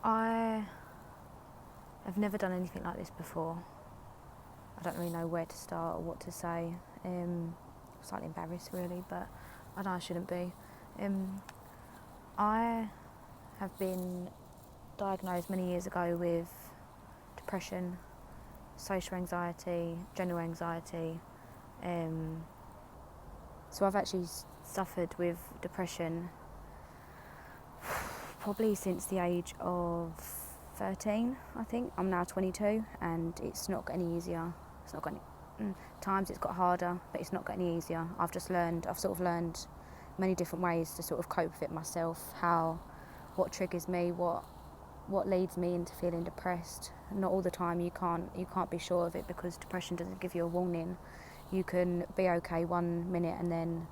I have never done anything like this before. I don't really know where to start or what to say. Slightly embarrassed really, but I know I shouldn't be. I have been diagnosed many years ago with depression, social anxiety, general anxiety. So I've actually suffered with depression probably since the age of 13, I think. I'm now 22 and it's not got any easier. It's not got any, times it's got harder, but it's not got any easier. I've sort of learned many different ways to sort of cope with it myself, what triggers me, what leads me into feeling depressed. Not all the time you can't be sure of it, because depression doesn't give you a warning. You can be okay 1 minute and then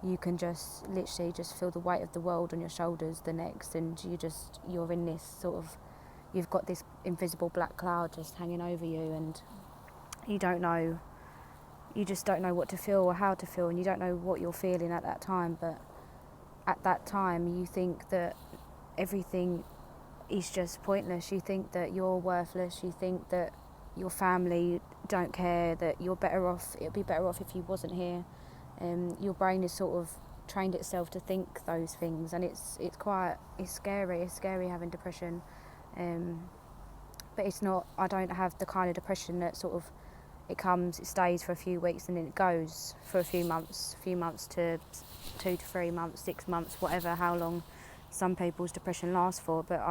you can just literally just feel the weight of the world on your shoulders the next, and you're in this sort of, you've got this invisible black cloud just hanging over you, and you just don't know what to feel or how to feel, and you don't know what you're feeling at that time. But at that time you think that everything is just pointless. You think that you're worthless. You think that your family don't care, that you're better off, it'd be better off if you wasn't here. Your brain is sort of trained itself to think those things, and it's scary. It's scary having depression, but it's not. I don't have the kind of depression that sort of, it comes, it stays for a few weeks, and then it goes for a few months to 2 to 3 months, 6 months, whatever, how long some people's depression lasts for. But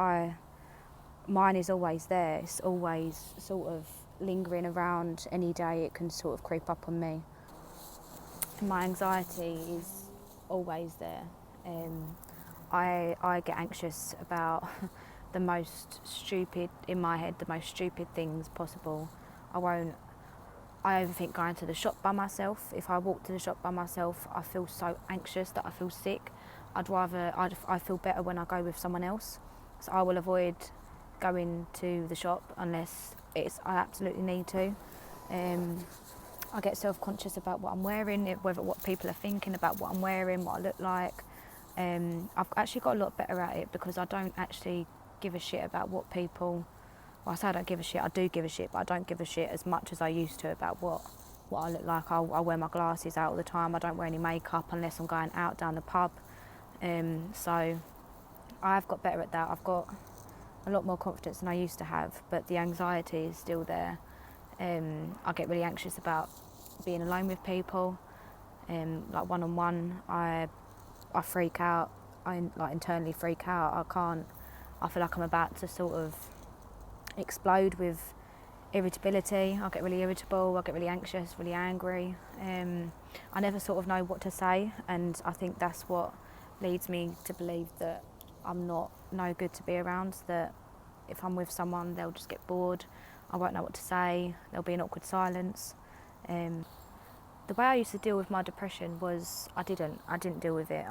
mine is always there. It's always sort of lingering around. Any day it can sort of creep up on me. My anxiety is always there. I get anxious about the most stupid, in my head, the most stupid things possible. I overthink going to the shop by myself. If I walk to the shop by myself, I feel so anxious that I feel sick. I feel better when I go with someone else. So I will avoid going to the shop unless I absolutely need to. I get self-conscious about what I'm wearing, what people are thinking about what I'm wearing, what I look like. I've actually got a lot better at it, because I don't actually give a shit about what people... Well, I say I don't give a shit, I do give a shit, but I don't give a shit as much as I used to about what I look like. I wear my glasses out all the time. I don't wear any makeup unless I'm going out down the pub. So I've got better at that. I've got a lot more confidence than I used to have, but the anxiety is still there. I get really anxious about being alone with people, like one-on-one. I freak out. I internally freak out. I feel like I'm about to sort of explode with irritability. I get really irritable. I get really anxious, really angry. I never sort of know what to say, and I think that's what leads me to believe that I'm no good to be around. That if I'm with someone, they'll just get bored. I won't know what to say. There'll be an awkward silence. The way I used to deal with my depression was I didn't deal with it.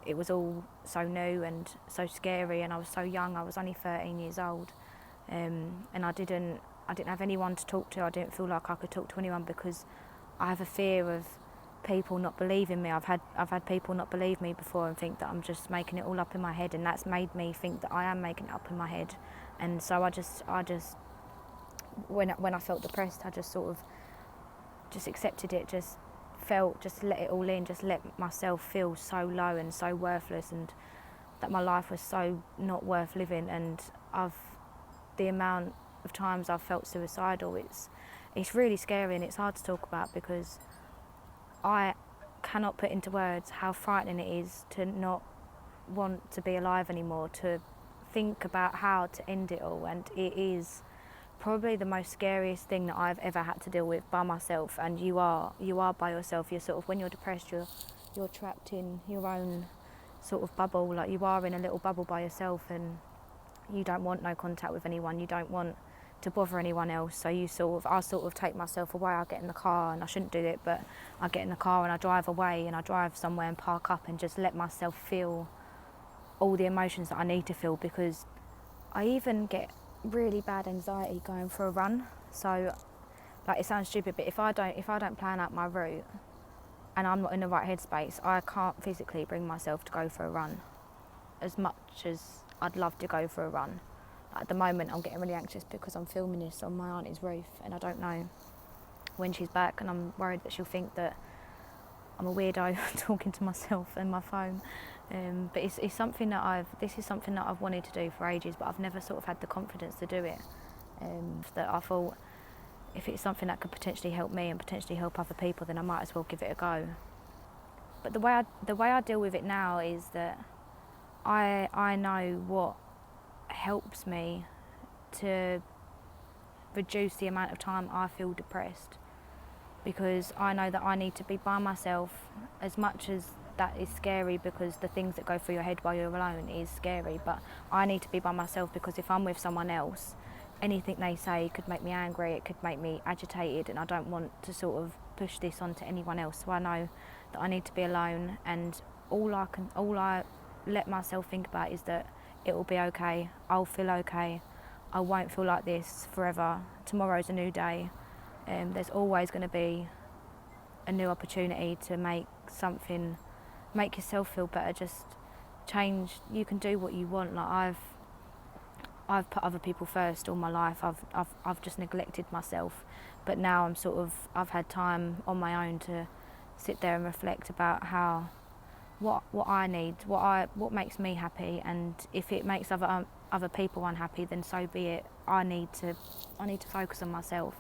It was all so new and so scary, and I was so young. I was only 13 years old, and I didn't have anyone to talk to. I didn't feel like I could talk to anyone, because I have a fear of people not believing me. I've had people not believe me before and think that I'm just making it all up in my head, and that's made me think that I am making it up in my head. And so I just when I felt depressed, I just sort of just accepted it, just let it all in, just let myself feel so low and so worthless, and that my life was so not worth living. And the amount of times I've felt suicidal, it's really scary, and it's hard to talk about, because I cannot put into words how frightening it is to not want to be alive anymore, to think about how to end it all. And it is probably the most scariest thing that I've ever had to deal with by myself. And you are by yourself. You're sort of, when you're depressed, you're trapped in your own sort of bubble. Like, you are in a little bubble by yourself, and you don't want no contact with anyone. You don't want to bother anyone else. So I sort of take myself away. I get in the car, and I shouldn't do it, but I get in the car and I drive away, and I drive somewhere and park up and just let myself feel all the emotions that I need to feel, because I even get really bad anxiety going for a run. So, like, it sounds stupid, but if I don't plan out my route and I'm not in the right headspace, I can't physically bring myself to go for a run, as much as I'd love to go for a run. At the moment, I'm getting really anxious because I'm filming this on my auntie's roof, and I don't know when she's back, and I'm worried that she'll think that I'm a weirdo talking to myself and my phone. But it's something that this is something that I've wanted to do for ages, but I've never sort of had the confidence to do it. That I thought, if it's something that could potentially help me and potentially help other people, then I might as well give it a go. But the way I deal with it now is that I know what helps me to reduce the amount of time I feel depressed, because I know that I need to be by myself, as much as that is scary, because the things that go through your head while you're alone is scary, but I need to be by myself, because if I'm with someone else, anything they say could make me angry, it could make me agitated, and I don't want to sort of push this onto anyone else. So I know that I need to be alone, and all I let myself think about is that it will be okay, I'll feel okay, I won't feel like this forever, tomorrow's a new day. There's always going to be a new opportunity to make yourself feel better, just change. You can do what you want. Like I've put other people first all my life. I've just neglected myself, but now I've had time on my own to sit there and reflect about what I need, what makes me happy, and if it makes other people unhappy, then so be it. I need to focus on myself.